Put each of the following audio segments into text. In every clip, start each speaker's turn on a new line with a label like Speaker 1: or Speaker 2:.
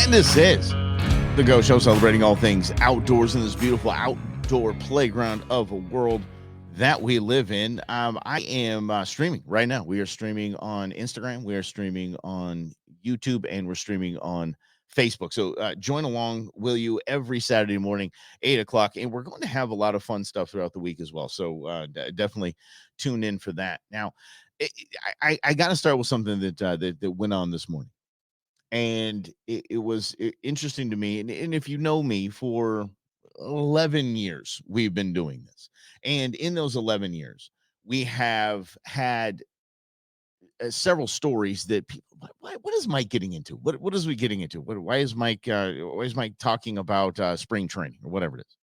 Speaker 1: And this is the Go Show, celebrating all things outdoors in this beautiful outdoor playground of a world that we live in. I am streaming right now. We are streaming on Instagram, we are streaming on YouTube, and we're streaming on Facebook. So join along, will you, every Saturday morning, 8 o'clock. And we're going to have a lot of fun stuff throughout the week as well. So definitely tune in for that. Now, I got to start with something that went on this morning. And it was interesting to me. And if you know me, for 11 years, we've been doing this. And in those 11 years, we have had several stories that people, what is Mike getting into? What is we getting into? Why is Mike talking about spring training or whatever it is?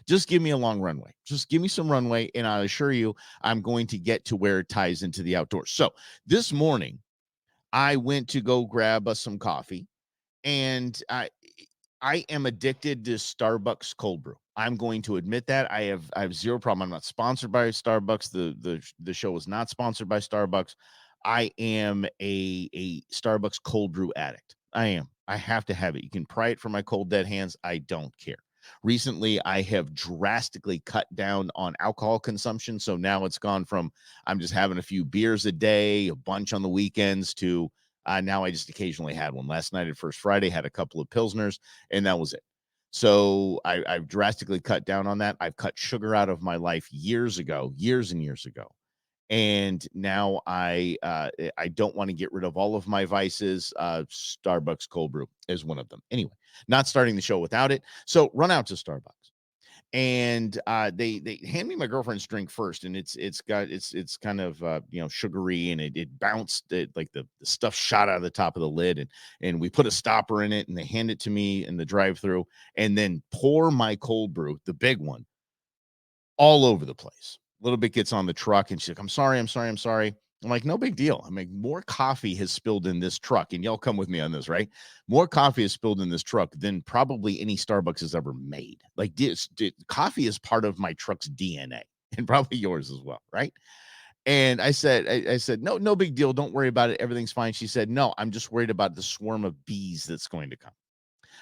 Speaker 1: Just give me a long runway. Just give me some runway, and I assure you, I'm going to get to where it ties into the outdoors. So this morning, I went to go grab us some coffee, and I am addicted to Starbucks cold brew. I'm going to admit that. I have zero problem. I'm not sponsored by Starbucks. The show is not sponsored by Starbucks. I am a Starbucks cold brew addict. I am. I have to have it. You can pry it from my cold dead hands. I don't care. Recently, I have drastically cut down on alcohol consumption. So now it's gone from I'm just having a few beers a day, a bunch on the weekends, to now I just occasionally had one. Last night at First Friday, had a couple of Pilsners, and that was it. So I've drastically cut down on that. I've cut sugar out of my life years and years ago. And now I don't want to get rid of all of my vices. Starbucks cold brew is one of them. Anyway, not starting the show without it. So run out to Starbucks, and they hand me my girlfriend's drink first, and it's kind of sugary, and it bounced, like the stuff shot out of the top of the lid, and we put a stopper in it, and they hand it to me in the drive-through, and then pour my cold brew, the big one, all over the place. A little bit gets on the truck, and she's like, I'm sorry. I'm like, no big deal. I'm like, more coffee has spilled in this truck, and y'all come with me on this, right? More coffee has spilled in this truck than probably any Starbucks has ever made. Like, coffee is part of my truck's DNA, and probably yours as well, right? And I said, no big deal. Don't worry about it. Everything's fine. She said, no, I'm just worried about the swarm of bees that's going to come.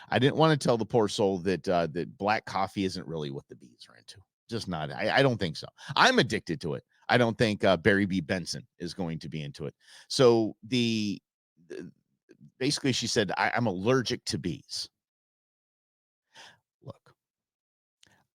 Speaker 1: I didn't want to tell the poor soul that black coffee isn't really what the bees are into. Just not. I don't think so. I'm addicted to it. I don't think Barry B. Benson is going to be into it. So basically, she said, I'm allergic to bees. Look,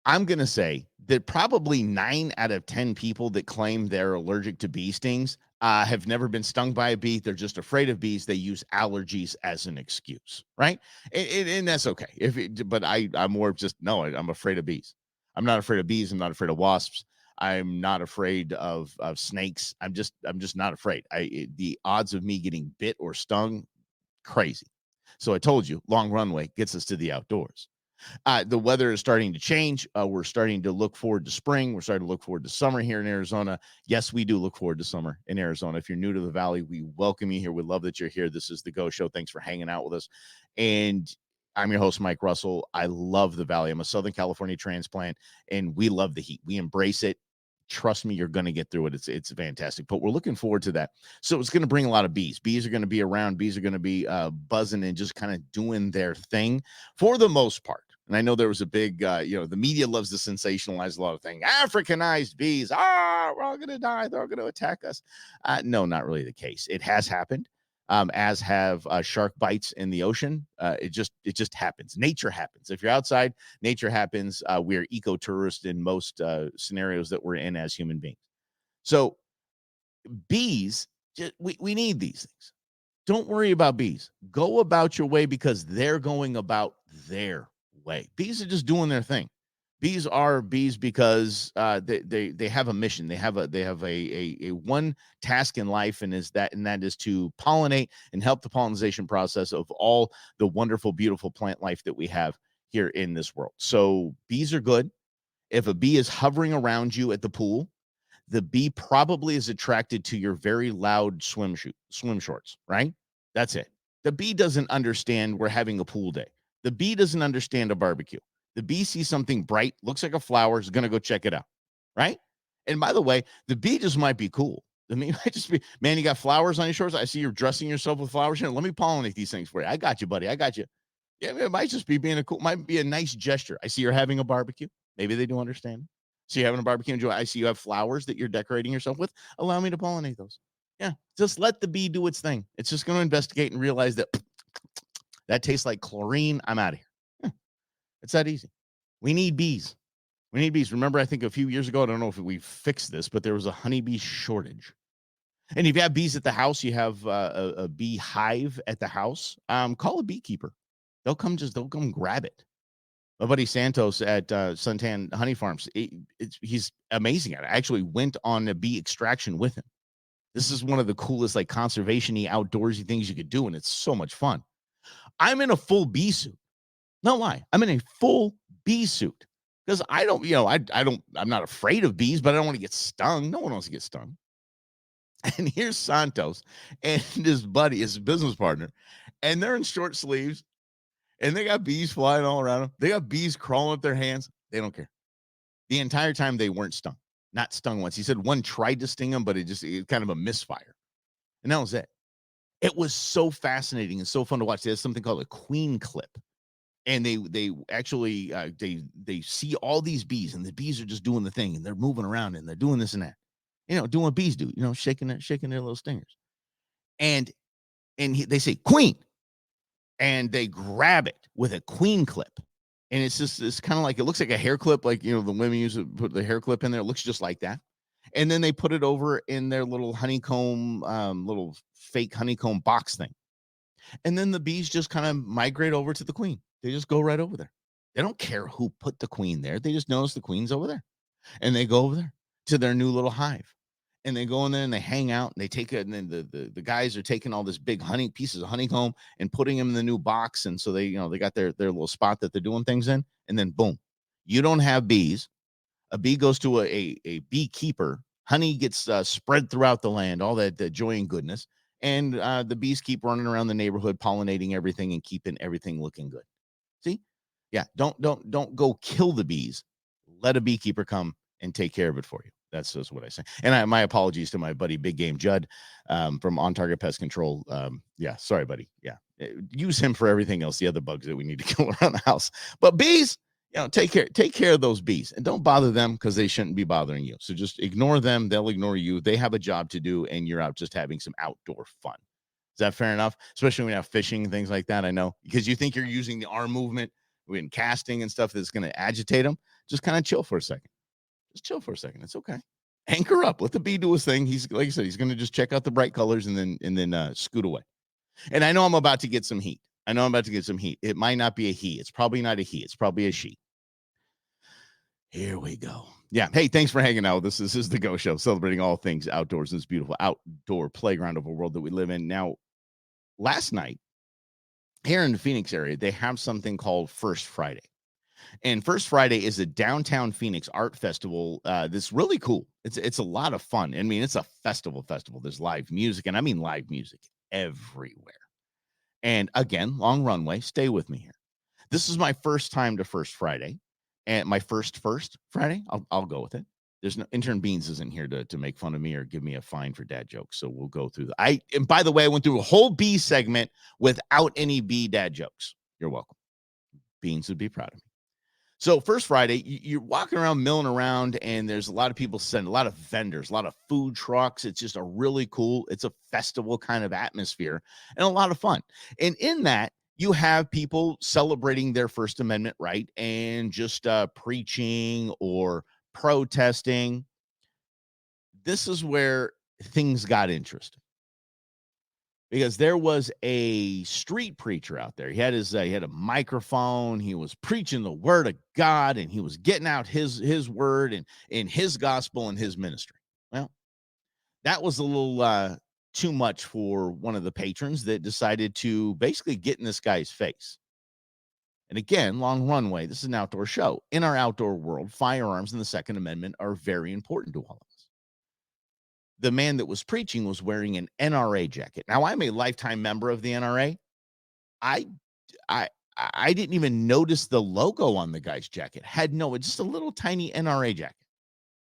Speaker 1: I'm going to say that probably 9 out of 10 people that claim they're allergic to bee stings have never been stung by a bee. They're just afraid of bees. They use allergies as an excuse, right? And that's okay. But I'm more just, no, I'm afraid of bees. I'm not afraid of bees. I'm not afraid of wasps. I'm not afraid of snakes. I'm just not afraid. The odds of me getting bit or stung, crazy. So I told you, long runway gets us to the outdoors. The weather is starting to change. We're starting to look forward to spring. We're starting to look forward to summer here in Arizona. Yes, we do look forward to summer in Arizona. If you're new to the Valley, we welcome you here. We love that you're here. This is the Go Show. Thanks for hanging out with us. And I'm your host, Mike Russell. I love the Valley. I'm a Southern California transplant, and we love the heat. We embrace it. Trust me, you're going to get through it. It's fantastic, but we're looking forward to that. So it's going to bring a lot of bees. Bees are going to be around. Bees are going to be buzzing and just kind of doing their thing for the most part. And I know there was a big, the media loves to sensationalize a lot of things. Africanized bees. We're all going to die. They're all going to attack us. No, not really the case. It has happened. As have shark bites in the ocean. It just happens. Nature happens. If you're outside, nature happens. We're eco-tourists in most scenarios that we're in as human beings. So bees, we need these things. Don't worry about bees. Go about your way because they're going about their way. Bees are just doing their thing. Bees are bees because they have a mission. They have a one task in life, and that is to pollinate and help the pollination process of all the wonderful, beautiful plant life that we have here in this world. So bees are good. If a bee is hovering around you at the pool, the bee probably is attracted to your very loud swim shorts, right? That's it. The bee doesn't understand we're having a pool day. The bee doesn't understand a barbecue. The bee sees something bright, looks like a flower, is going to go check it out, right? And by the way, the bee just might be cool. I mean, might just be, man, you got flowers on your shorts. I see you're dressing yourself with flowers here. Let me pollinate these things for you. I got you, buddy. I got you. Yeah, it might just be being a cool, might be a nice gesture. I see you're having a barbecue. Maybe they do understand. So you're having a barbecue. Enjoy. I see you have flowers that you're decorating yourself with. Allow me to pollinate those. Yeah, just let the bee do its thing. It's just going to investigate and realize that that tastes like chlorine. I'm out of here. Yeah, it's that easy. We need bees. We need bees. Remember, I think a few years ago, I don't know if we fixed this, but there was a honeybee shortage. And if you have bees at the house, you have a bee hive at the house, call a beekeeper. They'll come grab it. My buddy Santos at Suntan Honey Farms, he's amazing at it. I actually went on a bee extraction with him. This is one of the coolest, like, conservation-y, outdoorsy things you could do, and it's so much fun. I'm in a full bee suit. No lie. I'm in a full bee suit because I don't, I'm not afraid of bees, but I don't want to get stung. No one wants to get stung. And here's Santos and his buddy, his business partner, and they're in short sleeves and they got bees flying all around them. They got bees crawling up their hands. They don't care. The entire time they weren't stung, not stung once. He said one tried to sting him, but it kind of a misfire. And that was it. It was so fascinating and so fun to watch. There's something called a queen clip. And they actually they see all these bees, and the bees are just doing the thing, and they're moving around, and they're doing this and that, doing what bees do, shaking their little stingers, and they say queen, and they grab it with a queen clip, and it's kind of like, it looks like a hair clip, like the women use to put the hair clip in there. It looks just like that, and then they put it over in their little honeycomb, little fake honeycomb box thing. And then the bees just kind of migrate over to the queen. They just go right over there. They don't care who put the queen there. They just notice the queen's over there. And they go over there to their new little hive. And they go in there and they hang out and they take it. And then the guys are taking all this big pieces of honeycomb and putting them in the new box. And so they got their little spot that they're doing things in. And then boom, you don't have bees. A bee goes to a beekeeper. Honey gets spread throughout the land, all that the joy and goodness. And the bees keep running around the neighborhood, pollinating everything and keeping everything looking good. See? Yeah, don't go kill the bees. Let a beekeeper come and take care of it for you. That's just what I say. And my apologies to my buddy Big Game Judd from On Target Pest Control. Yeah, sorry, buddy. Yeah, use him for everything else, the other bugs that we need to kill around the house. But bees, take care of those bees, and don't bother them because they shouldn't be bothering you. So just ignore them. They'll ignore you. They have a job to do, and you're out just having some outdoor fun. Is that fair enough? Especially when you have fishing and things like that. I know, because you think you're using the arm movement in casting and stuff that's going to agitate them. Just kind of chill for a second. Just chill for a second. It's okay. Anchor up. Let the bee do his thing. He's, like I said, he's going to just check out the bright colors and then scoot away. And I know I'm about to get some heat. It might not be a he. It's probably not a he. It's probably a she. Here we go. Yeah. Hey, thanks for hanging out. This is the Go Show, celebrating all things outdoors in this beautiful outdoor playground of a world that we live in. Now, last night here in the Phoenix area, they have something called First Friday. And First Friday is a downtown Phoenix art festival that's really cool. It's a lot of fun. I mean, it's a festival. There's live music, and I mean live music everywhere. And again, long runway. Stay with me here. This is my first time to First Friday, and my first Friday. I'll go with it. There's no intern Beans isn't here to make fun of me or give me a fine for dad jokes. So we'll go through and by the way, I went through a whole B segment without any B dad jokes. You're welcome. Beans would be proud of me. So First Friday, you're walking around, milling around, and there's a lot of people sitting, a lot of vendors, a lot of food trucks. It's just it's a festival kind of atmosphere and a lot of fun. And in that, you have people celebrating their First Amendment right and just preaching or protesting. This is where things got interesting, because there was a street preacher out there. He had a microphone. He was preaching the word of God, and he was getting out his word and his gospel and his ministry. Well, that was a little too much for one of the patrons that decided to basically get in this guy's face. And again, long runway. This is an outdoor show. In our outdoor world, firearms and the Second Amendment are very important to all of us. The man that was preaching was wearing an NRA jacket. Now, I'm a lifetime member of the NRA. I didn't even notice the logo on the guy's jacket. It's just a little tiny NRA jacket.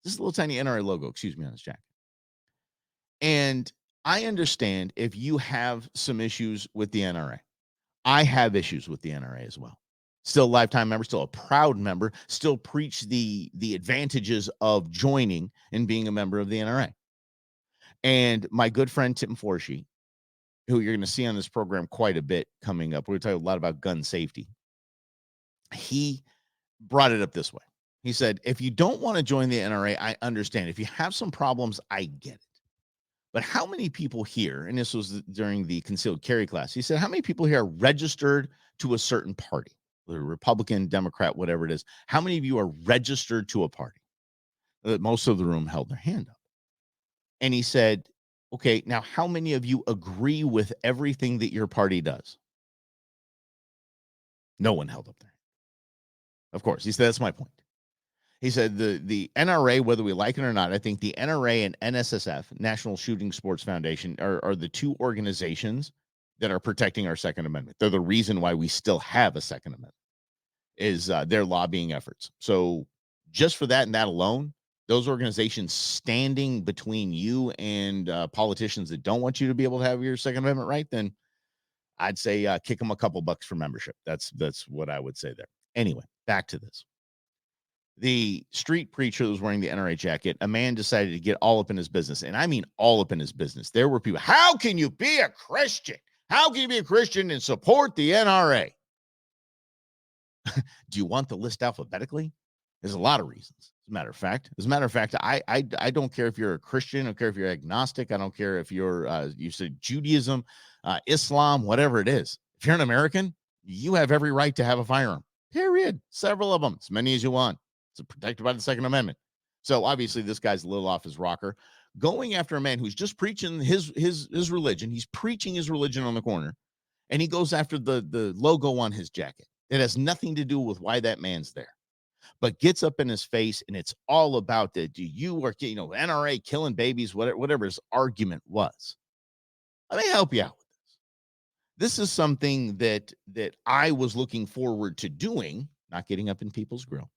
Speaker 1: Just a little tiny NRA logo, on his jacket. And I understand if you have some issues with the NRA. I have issues with the NRA as well. Still a lifetime member, still a proud member, still preach the advantages of joining and being a member of the NRA. And my good friend Tim Forshee, who you're going to see on this program quite a bit coming up, we're going to talk a lot about gun safety. He brought it up this way. He said, if you don't want to join the NRA, I understand. If you have some problems, I get it. But how many people here, and this was during the concealed carry class, he said, how many people here are registered to a certain party, whether Republican, Democrat, whatever it is? How many of you are registered to a party? Most of the room held their hand up. And he said, okay, now how many of you agree with everything that your party does? No one held up their hand. Of course, he said, that's my point. He said the NRA, whether we like it or not, I think the NRA and NSSF, National Shooting Sports Foundation, are the two organizations that are protecting our Second Amendment. They're the reason why we still have a Second Amendment, is their lobbying efforts. So just for that and that alone, those organizations standing between you and politicians that don't want you to be able to have your Second Amendment right, then I'd say kick them a couple bucks for membership. That's what I would say there. Anyway, back to this. The street preacher that was wearing the NRA jacket, a man decided to get all up in his business. And I mean all up in his business. There were people, how can you be a Christian? How can you be a Christian and support the NRA? Do you want the list alphabetically? There's a lot of reasons. As a matter of fact, I don't care if you're a Christian. I don't care if you're agnostic. I don't care if you're, you said Judaism, Islam, whatever it is. If you're an American, you have every right to have a firearm, period. Several of them, as many as you want. It's protected by the Second Amendment. So obviously this guy's a little off his rocker, going after a man who's just preaching his religion. He's preaching his religion on the corner, and he goes after the logo on his jacket. It has nothing to do with why that man's there, but gets up in his face, and it's all about that. Do you are, NRA killing babies, whatever his argument was. Let me help you out with this. This is something that I was looking forward to doing, not getting up in people's grill.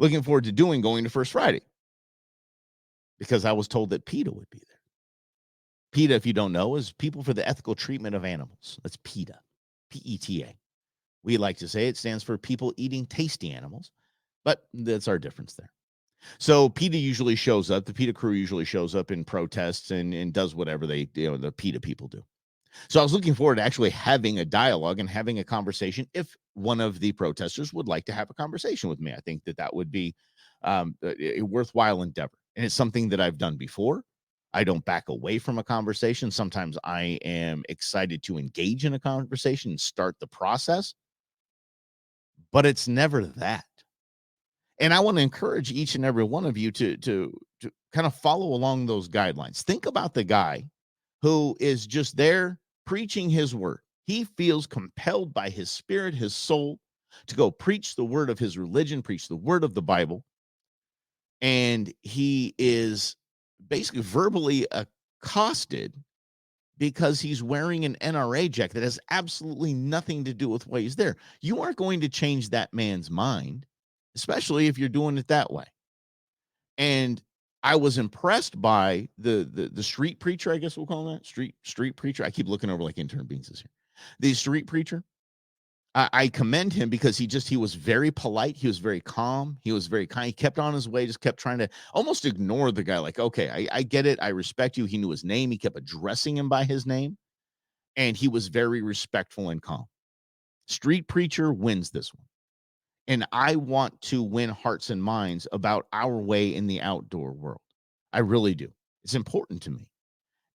Speaker 1: Looking forward to going to First Friday, because I was told that PETA would be there. PETA, if you don't know, is People for the Ethical Treatment of Animals. That's PETA, P-E-T-A. We like to say it stands for People Eating Tasty Animals, but that's our difference there. So PETA usually shows up. The PETA crew usually shows up in protests and does whatever the PETA people do. So I was looking forward to actually having a dialogue and having a conversation if one of the protesters would like to have a conversation with me. I think that would be a worthwhile endeavor. And it's something that I've done before. I don't back away from a conversation. Sometimes I am excited to engage in a conversation and start the process, but it's never that. And I want to encourage each and every one of you to kind of follow along those guidelines. Think about the guy who is just there preaching his word. He feels compelled by his spirit, his soul, to go preach the word of his religion, preach the word of the Bible. And he is basically verbally accosted because he's wearing an NRA jacket that has absolutely nothing to do with why he's there. You aren't going to change that man's mind, especially if you're doing it that way. And I was impressed by the street preacher, I guess we'll call that street preacher. I keep looking over like intern beans this here. The street preacher. I commend him because he was very polite. He was very calm. He was very kind. He kept on his way, just kept trying to almost ignore the guy. Like, okay, I get it. I respect you. He knew his name. He kept addressing him by his name. And he was very respectful and calm. Street preacher wins this one. And I want to win hearts and minds about our way in the outdoor world. I really do. It's important to me.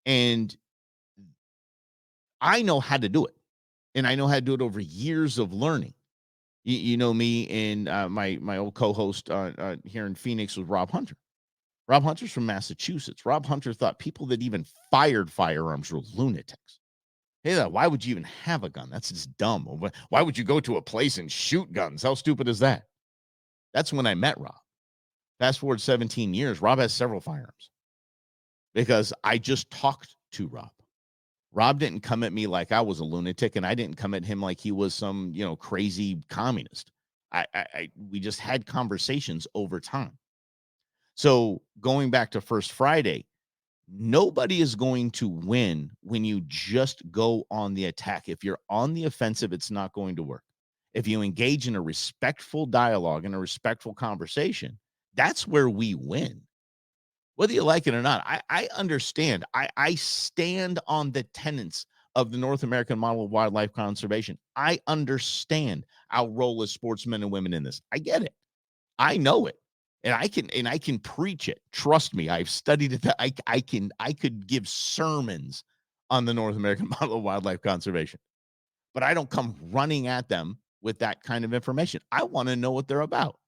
Speaker 1: And I know how to do it. And I know how to do it over years of learning. You know me and my old co-host here in Phoenix was Rob Hunter. Rob Hunter's from Massachusetts. Rob Hunter thought people that even fired firearms were lunatics. Hey, why would you even have a gun? That's just dumb. Why would you go to a place and shoot guns? How stupid is that? That's when I met Rob. Fast forward 17 years, Rob has several firearms because I just talked to Rob. Rob didn't come at me like I was a lunatic, and I didn't come at him like he was some, crazy communist. We just had conversations over time. So going back to First Friday, Nobody is going to win when you just go on the attack. If you're on the offensive, it's not going to work. If you engage in a respectful dialogue and a respectful conversation, that's where we win. Whether you like it or not, I understand. I stand on the tenets of the North American model of wildlife conservation. I understand our role as sportsmen and women in this. I get it. I know it. And I can preach it. Trust me, I've studied it. I could give sermons on the North American model of wildlife conservation, but I don't come running at them with that kind of information. I want to know what they're about.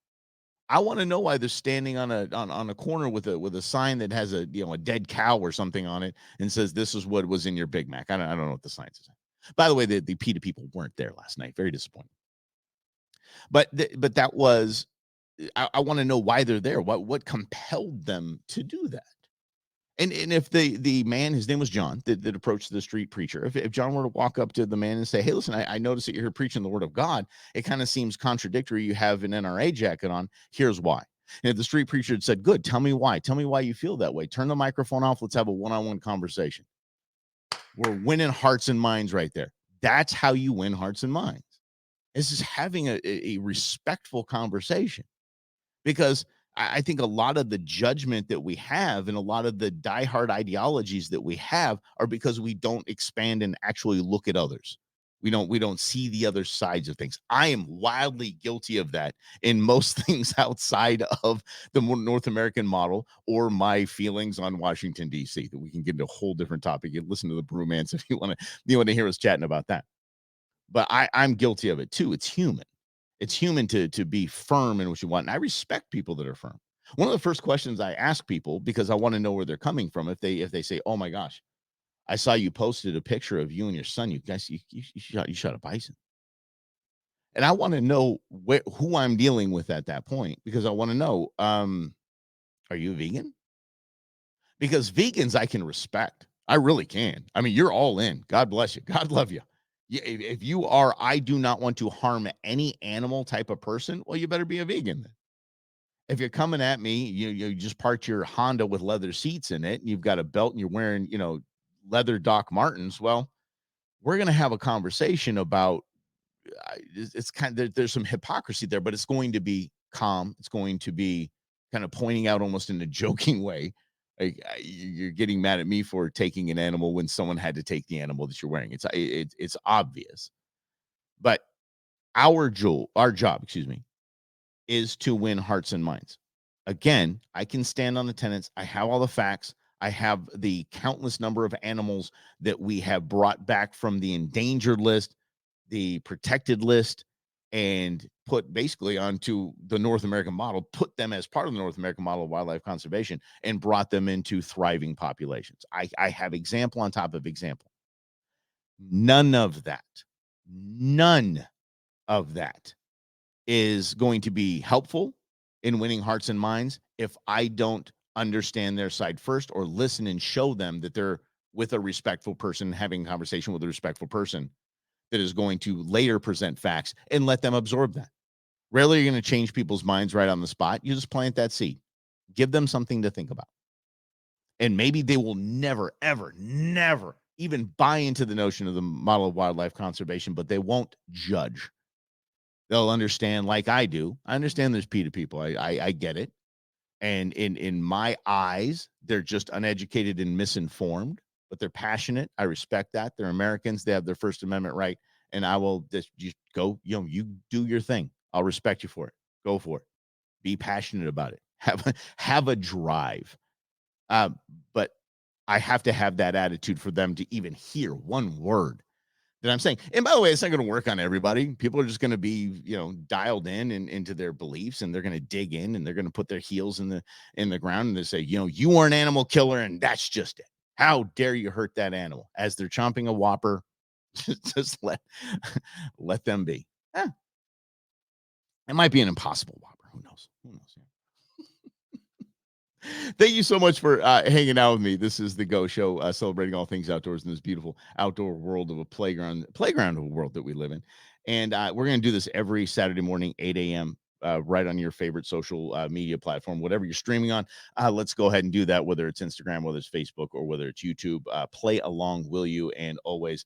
Speaker 1: I want to know why they're standing on a corner with a sign that has a dead cow or something on it and says this is what was in your Big Mac. I don't know what the sign is. By the way, the PETA people weren't there last night. Very disappointing. But that was I want to know why they're there. What compelled them to do that? And if the man, his name was John, that approached the street preacher, if John were to walk up to the man and say, "Hey, listen, I noticed that you're here preaching the word of God. It kind of seems contradictory. You have an NRA jacket on. Here's why." And if the street preacher had said, "Good, tell me why. Tell me why you feel that way. Turn the microphone off. Let's have a one-on-one conversation." We're winning hearts and minds right there. That's how you win hearts and minds. This is having a respectful conversation. Because I think a lot of the judgment that we have and a lot of the diehard ideologies that we have are because we don't expand and actually look at others. We don't see the other sides of things. I am wildly guilty of that in most things outside of the North American model or my feelings on Washington, D.C. That we can get into a whole different topic. You listen to the Brewmans if you want to hear us chatting about that. But I'm guilty of it too. It's human. It's human to be firm in what you want. And I respect people that are firm. One of the first questions I ask people, because I want to know where they're coming from, if they say, "Oh my gosh, I saw you posted a picture of you and your son. You guys, you shot a bison." And I want to know who I'm dealing with at that point, because I want to know, are you a vegan? Because vegans I can respect. I really can. I mean, you're all in. God bless you. God love you. If you are, I do not want to harm any animal type of person, well, you better be a vegan then. If you're coming at me, you just parked your Honda with leather seats in it, and you've got a belt and you're wearing, leather Doc Martens, well, we're going to have a conversation about it's kind of there's some hypocrisy there, but it's going to be calm. It's going to be kind of pointing out almost in a joking way. Like, you're getting mad at me for taking an animal when someone had to take the animal that you're wearing. It's obvious, but our job, excuse me, is to win hearts and minds. Again, I can stand on the tenets. I have all the facts. I have the countless number of animals that we have brought back from the endangered list, the protected list, and put basically onto the North American model, put them as part of the North American model of wildlife conservation and brought them into thriving populations. I have example on top of example. None of that is going to be helpful in winning hearts and minds if I don't understand their side first or listen and show them that they're with a respectful person, having a conversation with a respectful person that is going to later present facts and let them absorb that. Rarely are you going to change people's minds right on the spot. You just plant that seed, give them something to think about. And maybe they will never, ever, never even buy into the notion of the model of wildlife conservation, but they won't judge. They'll understand like I do. I understand there's PETA people. I get it. And in my eyes, they're just uneducated and misinformed, but they're passionate. I respect that. They're Americans. They have their First Amendment right. And I will just go, you do your thing. I'll respect you for it. Go for it. Be passionate about it. Have a drive. But I have to have that attitude for them to even hear one word that I'm saying. And by the way, it's not going to work on everybody. People are just going to be, dialed in and into their beliefs, and they're going to dig in and they're going to put their heels in the ground and they say, you are an animal killer, and that's just it. How dare you hurt that animal? As they're chomping a Whopper, just let them be. It might be an impossible Whopper. Who knows? Thank you so much for hanging out with me. This is the Go Show, celebrating all things outdoors in this beautiful outdoor world of a playground of a world that we live in. And we're going to do this every Saturday morning, 8 a.m. right on your favorite social media platform, whatever you're streaming on. Let's go ahead and do that, whether it's Instagram, whether it's Facebook, or whether it's YouTube. Play along, will you? And always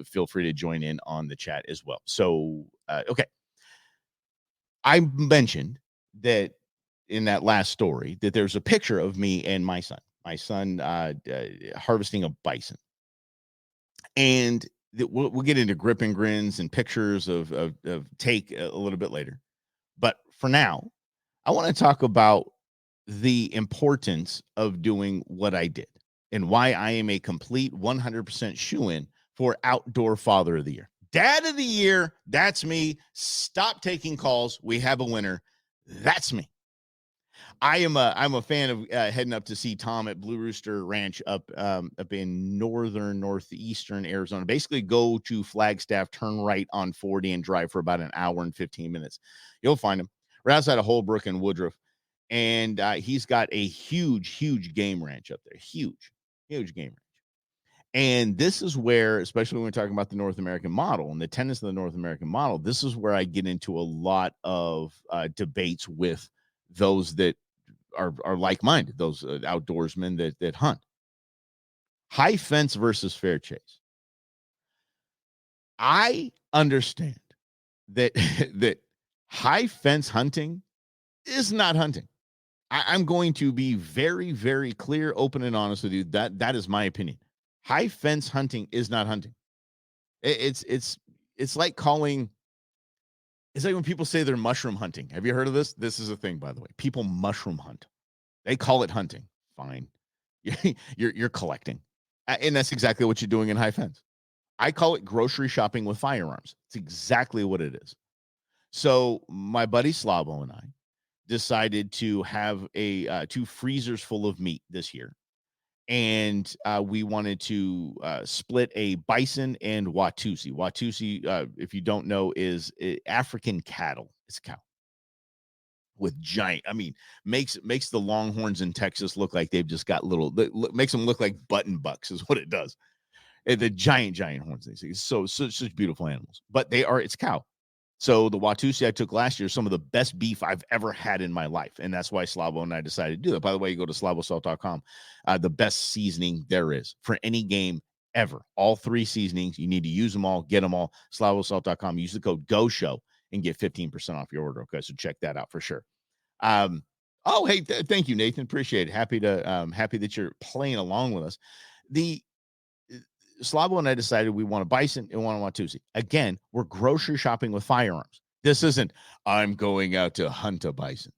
Speaker 1: feel free to join in on the chat as well. So, okay. I mentioned that in that last story that there's a picture of me and my son harvesting a bison. And we'll get into grip and grins and pictures of take a little bit later. But for now, I want to talk about the importance of doing what I did and why I am a complete 100% shoo-in for Outdoor Father of the Year. Dad of the Year, that's me. Stop taking calls. We have a winner. That's me. I'm a fan of heading up to see Tom at Blue Rooster Ranch up in northeastern Arizona. Basically, go to Flagstaff, turn right on 40, and drive for about an hour and 15 minutes. You'll find him right outside of Holbrook and Woodruff, and he's got a huge game ranch up there. Huge game ranch. And this is where, especially when we're talking about the North American model and the tenets of the North American model, this is where I get into a lot of debates with those that are like-minded, those outdoorsmen that hunt. High fence versus fair chase. I understand that that high fence hunting is not hunting. I'm going to be very, very clear, open, and honest with you. That is my opinion. High fence hunting is not hunting. It's like calling. It's like when people say they're mushroom hunting. Have you heard of this? This is a thing, by the way. People mushroom hunt. They call it hunting. Fine. You're collecting. And that's exactly what you're doing in high fence. I call it grocery shopping with firearms. It's exactly what it is. So my buddy Slavo and I decided to have a 2 freezers full of meat this year. And we wanted to split a bison and Watusi. Watusi, if you don't know, is African cattle. It's a cow with giant, makes the Longhorns in Texas look like they've just got makes them look like button bucks is what it does. And the giant horns, they see. So such beautiful animals, but it's cow. So the Watusi I took last year, some of the best beef I've ever had in my life. And that's why Slavo and I decided to do that. By the way, you go to slavosalt.com, the best seasoning there is for any game ever. All 3 seasonings, you need to use them all, get them all. Slavosalt.com, use the code GOSHOW and get 15% off your order. Okay, so check that out for sure. Hey, thank you, Nathan. Appreciate it. Happy that you're playing along with us. The Slavo and I decided we want a bison and want a Watusi. Again, we're grocery shopping with firearms. This isn't, I'm going out to hunt a bison.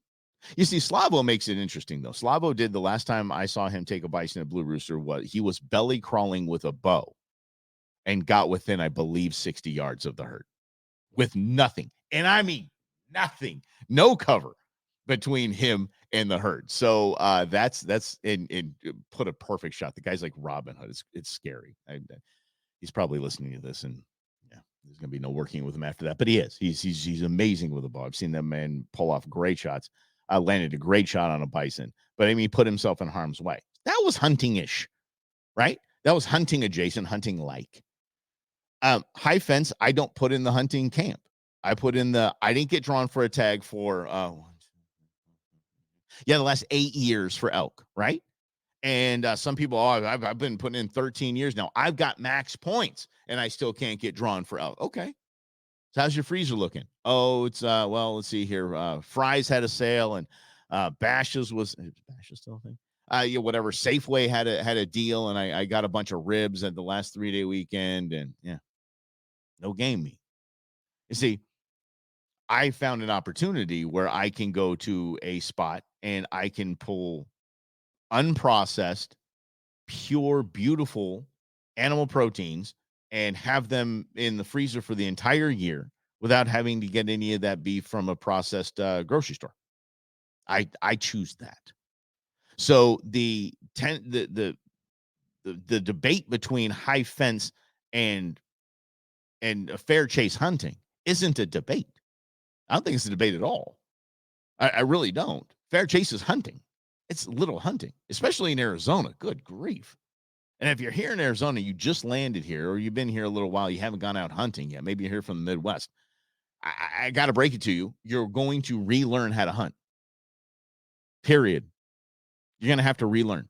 Speaker 1: You see, Slavo makes it interesting, though. Slavo did, the last time I saw him take a bison at Blue Rooster, he was belly crawling with a bow and got within, I believe, 60 yards of the herd with nothing. And I mean, nothing, no cover between him and the herd. So that's and put a perfect shot. The guy's like Robin Hood. It's scary. He's probably listening to this, and yeah, there's gonna be no working with him after that. But he is. He's amazing with a bow. I've seen that man pull off great shots. Landed a great shot on a bison, but he put himself in harm's way. That was hunting-ish, right? That was hunting adjacent, hunting like. High fence, I don't put in the hunting camp. I put in I didn't get drawn for a tag for the last 8 years for elk, right? And some people, I've been putting in 13 years now. I've got max points, and I still can't get drawn for elk. Okay. So how's your freezer looking? Oh, it's, let's see here. Fry's had a sale, and Bash's Bash's still a thing? Whatever. Safeway had a deal, and I got a bunch of ribs at the last 3-day weekend, and yeah, no game meat. You see, I found an opportunity where I can go to a spot and I can pull unprocessed, pure, beautiful animal proteins and have them in the freezer for the entire year without having to get any of that beef from a processed grocery store. I choose that. So the debate between high fence and a fair chase hunting isn't a debate. I don't think it's a debate at all. I really don't. Fair chase is hunting. It's little hunting, especially in Arizona. Good grief. And if you're here in Arizona, you just landed here, or you've been here a little while, you haven't gone out hunting yet. Maybe you're here from the Midwest. I got to break it to you. You're going to relearn how to hunt. Period. You're going to have to relearn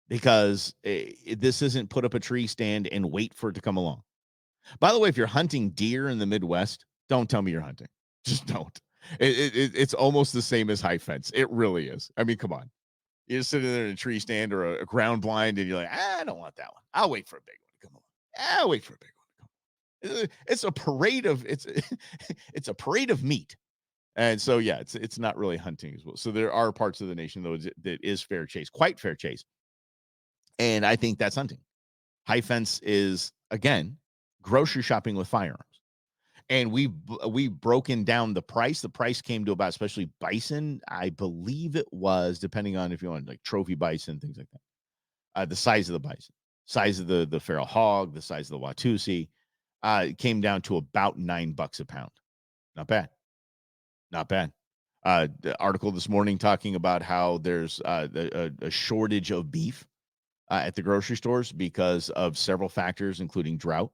Speaker 1: because this isn't put up a tree stand and wait for it to come along. By the way, if you're hunting deer in the Midwest, don't tell me you're hunting. Just don't. It's almost the same as high fence. It really is. I mean, come on. You're sitting there in a tree stand or a ground blind, and you're like, I don't want that one. I'll wait for a big one to come along. I'll wait for a big one to come along. It's a parade of it's a parade of meat. And so yeah, it's not really hunting as well. So there are parts of the nation though that is fair chase, quite fair chase. And I think that's hunting. High fence is again grocery shopping with firearms. And we've broken down the price. The price came to about, especially bison, I believe it was, depending on if you want like trophy bison, things like that. The size of the bison, size of the feral hog, the size of the Watusi, it came down to about $9 a pound. Not bad. Not bad. The article this morning talking about how there's a shortage of beef at the grocery stores because of several factors, including drought.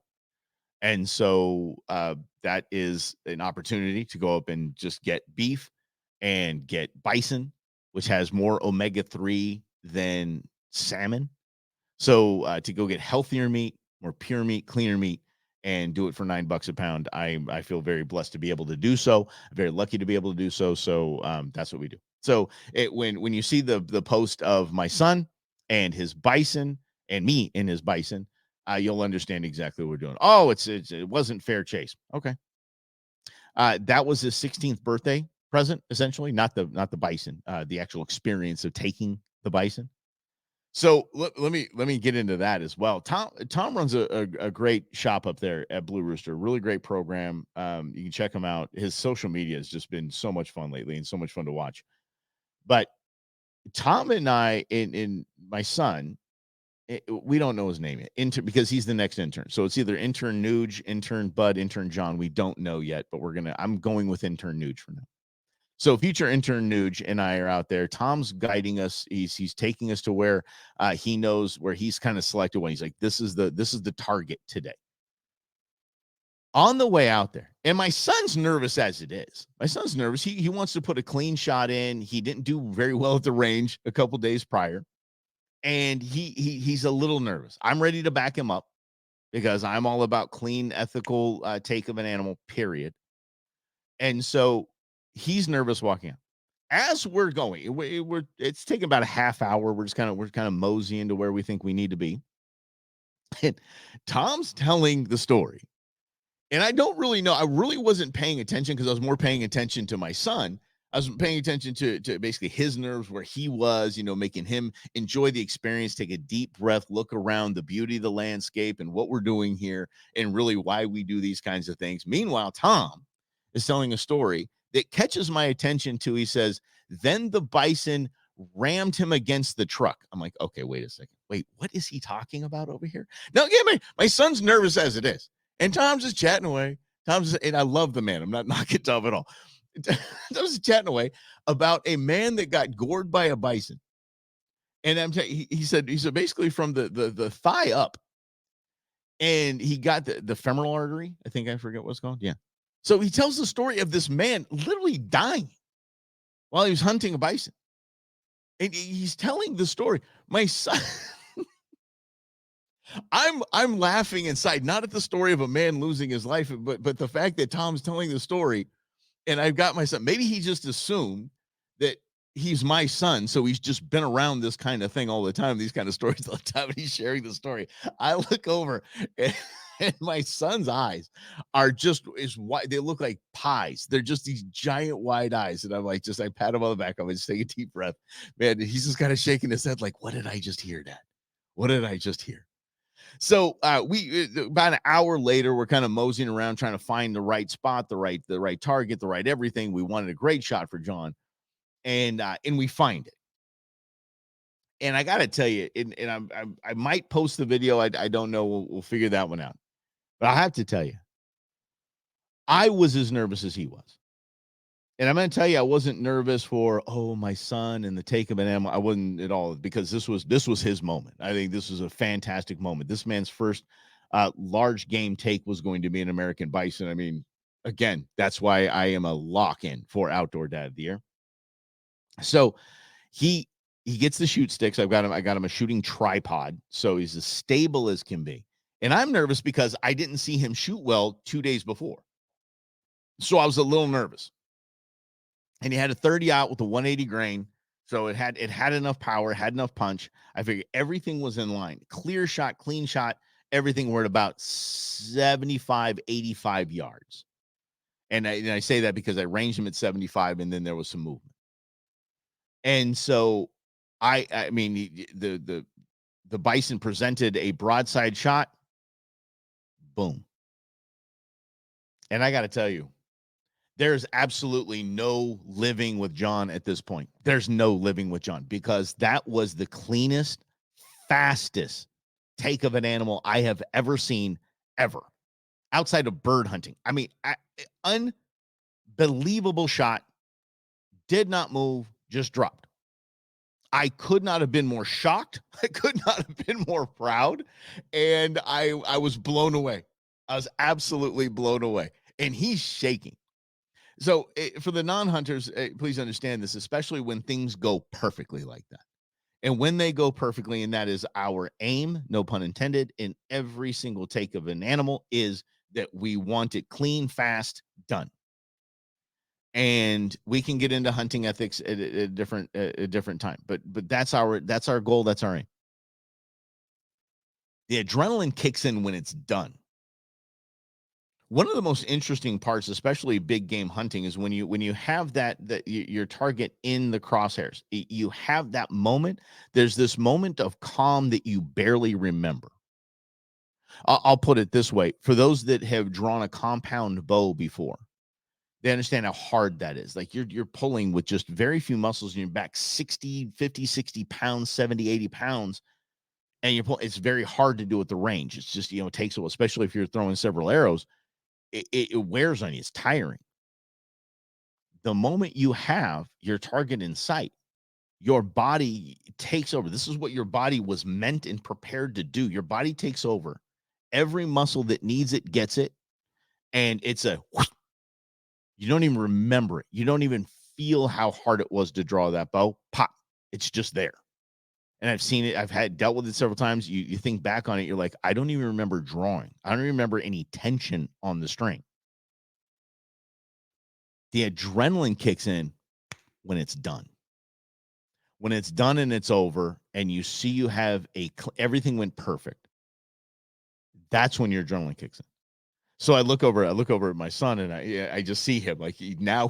Speaker 1: And so that is an opportunity to go up and just get beef and get bison, which has more omega-3 than salmon. So to go get healthier meat, more pure meat, cleaner meat, and do it for $9 a pound, I feel very blessed to be able to do so. Very lucky to be able to do so. So that's what we do. So when you see the post of my son and his bison and me and his bison, you'll understand exactly what we're doing. Oh, it wasn't fair chase. Okay. That was his 16th birthday present, essentially, not the bison, the actual experience of taking the bison. So let me get into that as well. Tom runs a great shop up there at Blue Rooster. Really great program. You can check him out. His social media has just been so much fun lately and so much fun to watch. But Tom and I and my son, we don't know his name yet, because he's the next intern. So it's either intern Nuge, intern Bud, intern John. We don't know yet, but I'm going with intern Nuge for now. So future intern Nuge and I are out there. Tom's guiding us. He's taking us to where he knows where he's kind of selected one. He's like, this is the target today. On the way out there, and my son's nervous as it is. My son's nervous. He wants to put a clean shot in. He didn't do very well at the range a couple days prior. And he's a little nervous. I'm ready to back him up because I'm all about clean, ethical take of an animal, period. And so he's nervous walking out. As we're going, it's taking about a half hour. We're kind of moseying to where we think we need to be. And Tom's telling the story. And I don't really know. I really wasn't paying attention because I was more paying attention to my son. I was paying attention to basically his nerves, where he was, making him enjoy the experience, take a deep breath, look around the beauty of the landscape and what we're doing here and really why we do these kinds of things. Meanwhile, Tom is telling a story that catches my attention too. He says, then the bison rammed him against the truck. I'm like, okay, wait a second. Wait, what is he talking about over here? Now, again, my son's nervous as it is. And Tom's just chatting away. And I love the man. I'm not knocking Tom at all. I was chatting away about a man that got gored by a bison. And he said basically from the thigh up, and he got the femoral artery. I think I forget what it's called. Yeah. So he tells the story of this man literally dying while he was hunting a bison. And he's telling the story. My son, I'm laughing inside, not at the story of a man losing his life, but the fact that Tom's telling the story. And I've got my son. Maybe he just assumed that he's my son, so he's just been around this kind of thing all the time, these kind of stories all the time, and he's sharing the story. I look over, and my son's eyes are just as wide. They look like pies. They're just these giant wide eyes. And I'm like, I pat him on the back. I'm just take a deep breath. Man, he's just kind of shaking his head like, what did I just hear, Dad? What did I just hear? So we about an hour later, we're kind of moseying around trying to find the right spot, the right target, the right everything. We wanted a great shot for John, and we find it. And I got to tell you, and I might post the video. I don't know. We'll figure that one out. But I have to tell you, I was as nervous as he was. And I'm going to tell you, I wasn't nervous for, my son and the take of an animal. I wasn't at all, because this was his moment. I think this was a fantastic moment. This man's first large game take was going to be an American bison. I mean, Again, that's why I am a lock in for Outdoor Dad of the Year. So he gets the shoot sticks. I got him a shooting tripod, so he's as stable as can be. And I'm nervous because I didn't see him shoot well 2 days before. So I was a little nervous. And he had a 30 out with a 180 grain. So it had enough power, had enough punch. I figured everything was in line. Clear shot, clean shot, everything were at about 75, 85 yards. And I say that because I ranged him at 75 and then there was some movement. And so I mean the bison presented a broadside shot. Boom. And I got to tell you, there's absolutely no living with John at this point. There's no living with John because that was the cleanest, fastest take of an animal I have ever seen ever outside of bird hunting. I mean, unbelievable shot. Did not move, just dropped. I could not have been more shocked. I could not have been more proud. And I was blown away. I was absolutely blown away. And he's shaking. So for the non-hunters, please understand this, especially when things go perfectly like that. And when they go perfectly, and that is our aim, no pun intended, in every single take of an animal is that we want it clean, fast, done. And we can get into hunting ethics at a different time, but that's our goal, that's our aim. The adrenaline kicks in when it's done. One of the most interesting parts, especially big game hunting, is when you have that your target in the crosshairs. You have that moment. There's this moment of calm that you barely remember. I'll put it this way: for those that have drawn a compound bow before, they understand how hard that is. Like you're pulling with just very few muscles in your back, 50, 60 pounds, 70, 80 pounds. And it's very hard to do at the range. It's just, it takes a while, especially if you're throwing several arrows, it wears on you. It's tiring. The moment you have your target in sight, your body takes over. This is what your body was meant and prepared to do. Your body takes over. Every muscle that needs it gets it. And it's you don't even remember it. You don't even feel how hard it was to draw that bow. Pop. It's just there. And I've seen it. I've dealt with it several times. You think back on it. You're like, I don't even remember drawing. I don't remember any tension on the string. The adrenaline kicks in when it's done. When it's done and it's over and you see you have everything went perfect. That's when your adrenaline kicks in. So I look over at my son and I just see him like now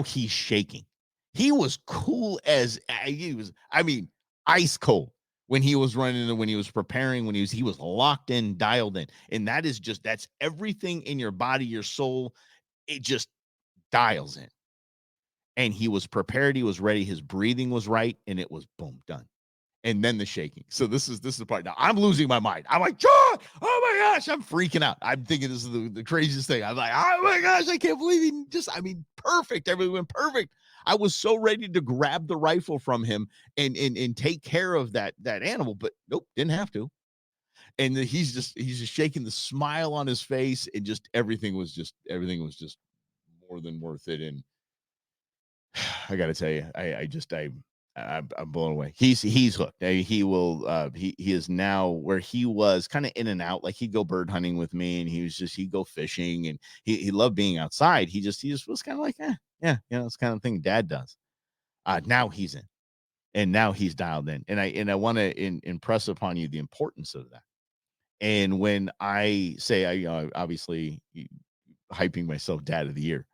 Speaker 1: he's shaking. He was cool as ice cold when he was running, when he was preparing, when he was locked in, dialed in. And that's everything in your body, your soul. It just dials in. And he was prepared. He was ready. His breathing was right. And it was boom, done. And then the shaking. So this is the part. Now I'm losing my mind. I'm like, John, oh my gosh, I'm freaking out. I'm thinking this is the craziest thing. I'm like, oh my gosh, I can't believe perfect. Everything went perfect. I was so ready to grab the rifle from him and take care of that animal, but nope, didn't have to. And he's just shaking, the smile on his face, and just everything was just more than worth it. And I got to tell you, I'm blown away. He's hooked. He will. He is now where he was kind of in and out. Like he'd go bird hunting with me, and he'd go fishing, and he loved being outside. He just was kind of like, yeah, it's kind of thing Dad does. Now he's in, and now he's dialed in, and I want to impress upon you the importance of that. And when I say obviously hyping myself Dad of the Year.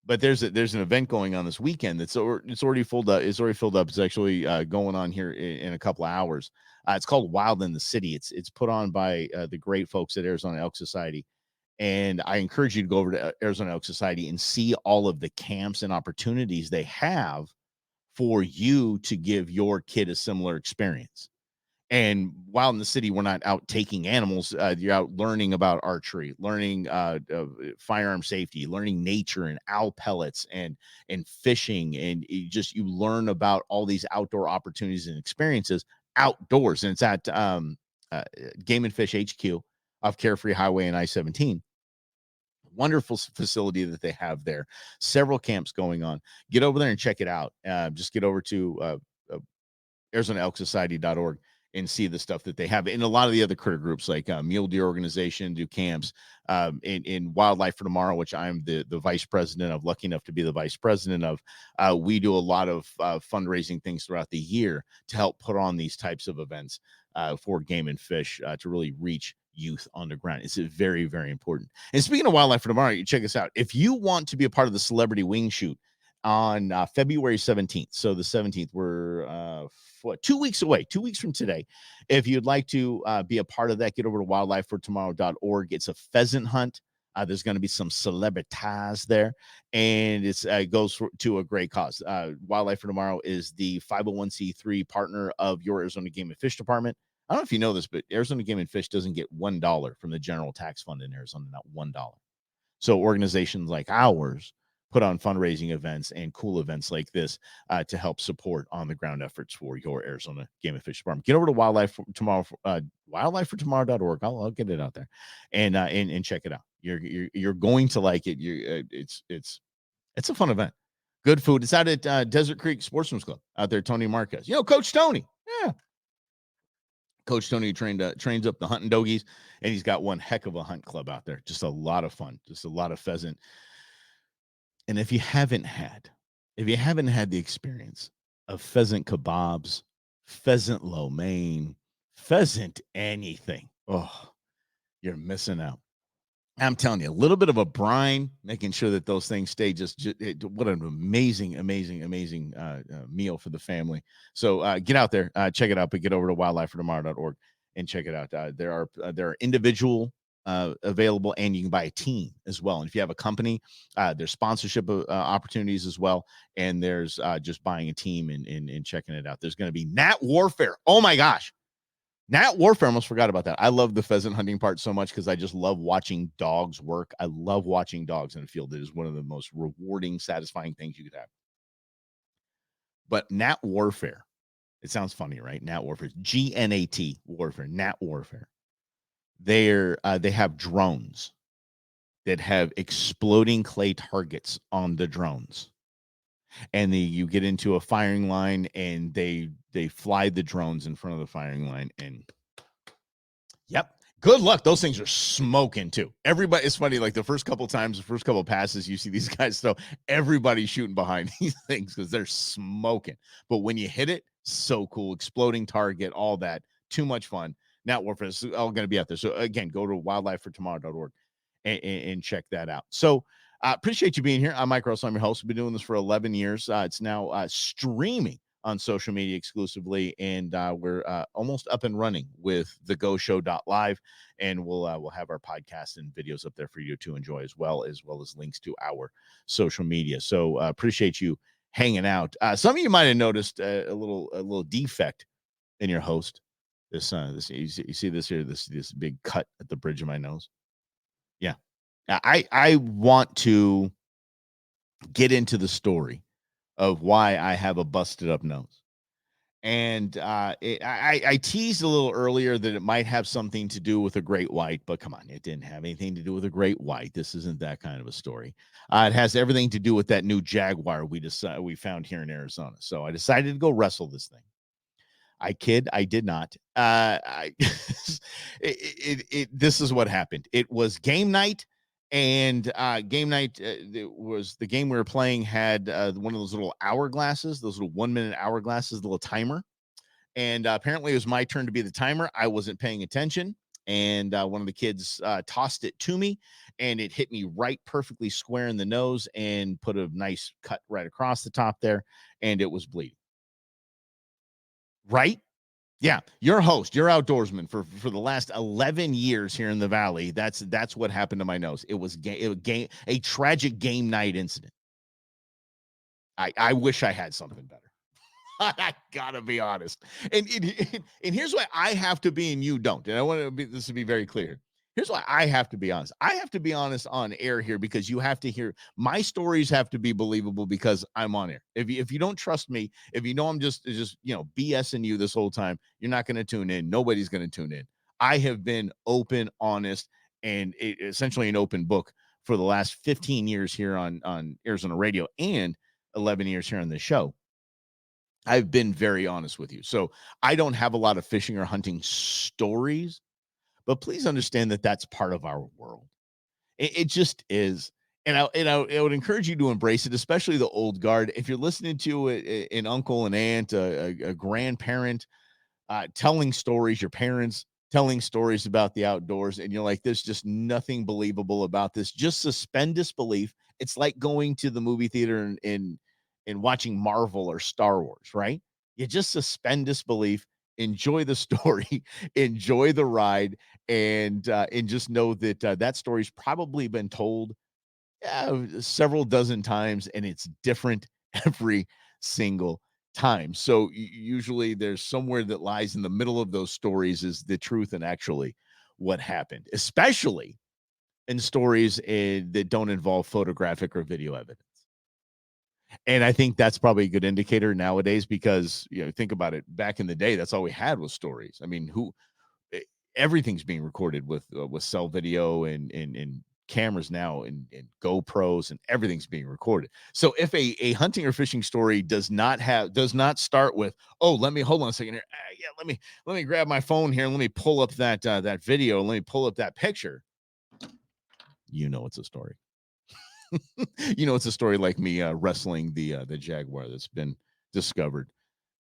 Speaker 1: But there's an event going on this weekend it's already filled up. It's already filled up. It's actually going on here in a couple of hours. It's called Wild in the City. It's put on by the great folks at Arizona Elk Society, and I encourage you to go over to Arizona Elk Society and see all of the camps and opportunities they have for you to give your kid a similar experience. And while in the city, we're not out taking animals. You're out learning about archery, learning firearm safety, learning nature and owl pellets and fishing. And you learn about all these outdoor opportunities and experiences outdoors. And it's at Game and Fish HQ off Carefree Highway and I-17. Wonderful facility that they have there. Several camps going on. Get over there and check it out. Just get over to ArizonaElkSociety.org and see the stuff that they have. And a lot of the other critter groups like Mule Deer Organization do camps, in Wildlife for Tomorrow, which I'm the vice president of, lucky enough to be the vice president of. We do a lot of fundraising things throughout the year to help put on these types of events for Game and Fish to really reach youth on the ground. It's very, very important. And speaking of Wildlife for Tomorrow, you check this out. If you want to be a part of the Celebrity Wing Shoot on February 17th, so the 17th, we're 2 weeks away, 2 weeks from today. If you'd like to be a part of that, get over to wildlifefortomorrow.org. It's a pheasant hunt. There's going to be some celebrities there, and it goes to a great cause. Wildlife for Tomorrow is the 501c3 partner of your Arizona Game and Fish Department. I don't know if you know this, but Arizona Game and Fish doesn't get $1 from the general tax fund in Arizona, not $1. So organizations like ours put on fundraising events and cool events like this to help support on the ground efforts for your Arizona Game and Fish Department. Get over to Wildlife for Tomorrow, wildlifefortomorrow.org. I'll get it out there and check it out. You're going to like it. It's a fun event. Good food. It's out at Desert Creek Sportsman's Club out there. Tony Marquez, Coach Tony. Yeah. Coach Tony trains up the hunting doggies, and he's got one heck of a hunt club out there. Just a lot of fun, just a lot of pheasant. And if you haven't had the experience of pheasant kebabs, pheasant lo mein, pheasant anything, you're missing out. I'm telling you, a little bit of a brine, making sure that those things stay what an amazing meal for the family. So get out there, check it out, but get over to wildlifefortomorrow.org and check it out. There are individual available, and you can buy a team as well. And if you have a company, there's sponsorship opportunities as well. And there's just buying a team and checking it out. There's going to be Nat Warfare. Oh my gosh. Nat Warfare, almost forgot about that. I love the pheasant hunting part so much because I just love watching dogs work. I love watching dogs in the field. It is one of the most rewarding, satisfying things you could have. But Nat Warfare, it sounds funny, right? Nat Warfare, GNAT Warfare, Nat Warfare. They have drones that have exploding clay targets on the drones. And you get into a firing line, and they fly the drones in front of the firing line, and yep, good luck. Those things are smoking too. Everybody, it's funny, like the first couple passes, you see these guys, so everybody's shooting behind these things because they're smoking. But when you hit it, so cool. Exploding target, all that, too much fun. Nat Warfare is all going to be out there. So again, go to wildlifefortomorrow.org and check that out. So appreciate you being here. I'm Mike Russell. I'm your host. We've been doing this for 11 years. It's now streaming on social media exclusively, and we're almost up and running with thegoshow.live, and we'll have our podcasts and videos up there for you to enjoy as well as links to our social media. So appreciate you hanging out. Some of you might have noticed a little defect in your host. This you see this here, this big cut at the bridge of my nose. Yeah. I want to get into the story of why I have a busted up nose. And I teased a little earlier that it might have something to do with a great white, but come on, it didn't have anything to do with a great white. This isn't that kind of a story. It has everything to do with that new Jaguar we found here in Arizona. So I decided to go wrestle this thing. I did not. This is what happened. It was game night. And game night, it was the game we were playing had one of those little hourglasses, those little 1 minute hourglasses, the little timer. And apparently it was my turn to be the timer. I wasn't paying attention. And one of the kids tossed it to me, and it hit me right perfectly square in the nose and put a nice cut right across the top there. And it was bleeding. Right? Yeah, your host, your outdoorsman for the last 11 years here in the Valley. That's what happened to my nose. It was a tragic game night incident. I wish I had something better. I gotta be honest. And here's why I have to be and you don't. And I want this to be very clear. Here's why I have to be honest. I have to be honest on air here because you have to hear my stories have to be believable because I'm on air. If you don't trust me, if you know I'm just BSing you this whole time, you're not going to tune in. Nobody's going to tune in. I have been open, honest, and essentially an open book for the last 15 years here on Arizona radio and 11 years here on the show, I've been very honest with you. So I don't have a lot of fishing or hunting stories, but please understand that that's part of our world. It just is. And I would encourage you to embrace it, especially the old guard. If you're listening to an uncle, an aunt, a grandparent telling stories, your parents telling stories about the outdoors, and you're like, there's just nothing believable about this. Just suspend disbelief. It's like going to the movie theater and watching Marvel or Star Wars, right? You just suspend disbelief, enjoy the story, enjoy the ride, and just know that that story's probably been told several dozen times, and it's different every single time. So usually there's somewhere that lies in the middle of those stories is the truth and actually what happened, especially in stories that don't involve photographic or video evidence. And I think that's probably a good indicator nowadays because, think about it. Back in the day, that's all we had was stories. I mean, everything's being recorded with cell video and cameras now and GoPros, and everything's being recorded. So if a hunting or fishing story does not start with, oh, hold on a second here. Let me grab my phone here and let me pull up that video. Let me pull up that picture. It's a story. It's a story like me wrestling the jaguar that's been discovered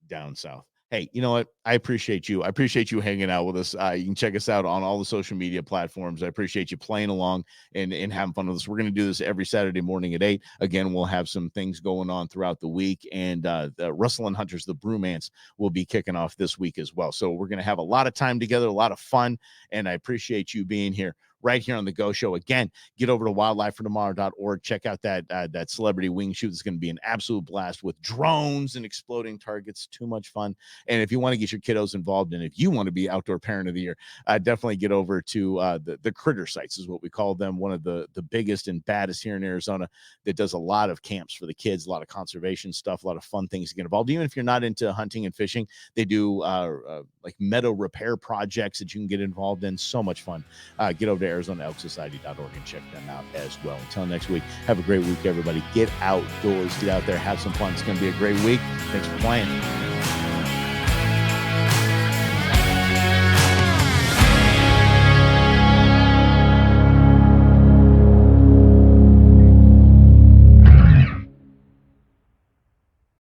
Speaker 1: down south. Hey, you know what? I appreciate you. I appreciate you hanging out with us. You can check us out on all the social media platforms. I appreciate you playing along and having fun with us. We're going to do this every Saturday morning at 8. Again, we'll have some things going on throughout the week. And the Russell and Hunters, the Brewmance, will be kicking off this week as well. So we're going to have a lot of time together, a lot of fun. And I appreciate you being here right here on the Go Show. Again, get over to wildlifefortomorrow.org. Check out that celebrity wing shoot. It's going to be an absolute blast with drones and exploding targets. Too much fun. And if you want to get your kiddos involved, and if you want to be Outdoor Parent of the Year, definitely get over to the Critter Sites is what we call them. One of the biggest and baddest here in Arizona that does a lot of camps for the kids, a lot of conservation stuff, a lot of fun things to get involved. Even if you're not into hunting and fishing, they do like meadow repair projects that you can get involved in. So much fun. Get over to ArizonaElkSociety.org and check them out as well. Until next week, have a great week, everybody. Get outdoors, get out there, have some fun. It's going to be a great week. Thanks for playing.